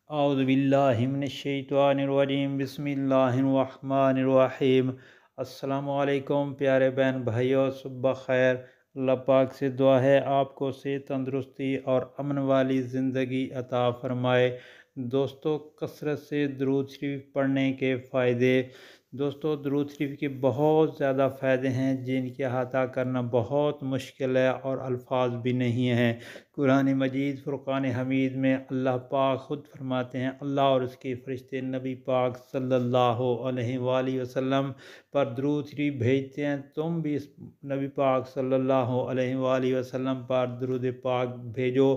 اعوذ باللہ من الشیطان الرجیم بسم اللہ الرحمن الرحیم۔ السلام علیکم پیارے بہن بھائیوں، صبح خیر۔ اللہ پاک سے دعا ہے آپ کو صحت، تندرستی اور امن والی زندگی عطا فرمائے۔ دوستو، کثرت سے درود شریف پڑھنے کے فائدے۔ دوستو، درود شریف کے بہت زیادہ فائدے ہیں جن کے احاطہ کرنا بہت مشکل ہے اور الفاظ بھی نہیں ہیں۔ قرآن مجید فرقان حمید میں اللہ پاک خود فرماتے ہیں، اللہ اور اس کے فرشتے نبی پاک صلی اللہ علیہ وآلہ وسلم پر درود شریف بھیجتے ہیں۔ تم بھی اس نبی پاک صلی اللہ علیہ وآلہ وسلم پر درود پاک بھیجو۔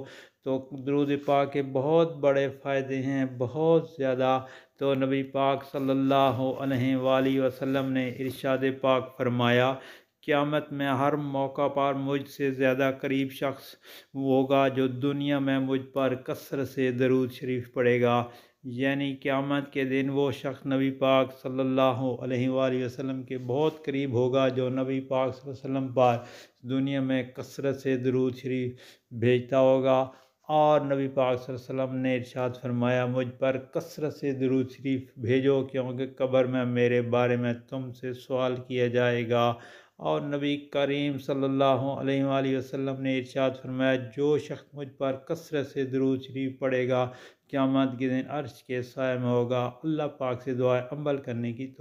تو درود پاک کے بہت بڑے فائدے ہیں، بہت زیادہ۔ تو نبی پاک صلی اللہ علیہ وآلہ وسلم نے ارشاد پاک فرمایا، قیامت میں ہر موقع پر مجھ سے زیادہ قریب شخص ہوگا جو دنیا میں مجھ پر کثرت سے درود شریف پڑھے گا۔ یعنی قیامت کے دن وہ شخص نبی پاک صلی اللہ علیہ وآلہ وسلم کے بہت قریب ہوگا جو نبی پاک صلی اللہ علیہ وسلم پر دنیا میں کثرت سے درود شریف بھیجتا ہوگا۔ اور نبی پاک صلی اللہ علیہ وسلم نے ارشاد فرمایا، مجھ پر کثرت سے درود شریف بھیجو کیونکہ قبر میں میرے بارے میں تم سے سوال کیا جائے گا۔ اور نبی کریم صلی اللہ علیہ وآلہ وسلم نے ارشاد فرمایا، جو شخص مجھ پر کثرت سے درود شریف پڑھے گا قیامت کے دن عرش کے سائے میں ہوگا۔ اللہ پاک سے دعا ہے عمل کرنے کی توفیق۔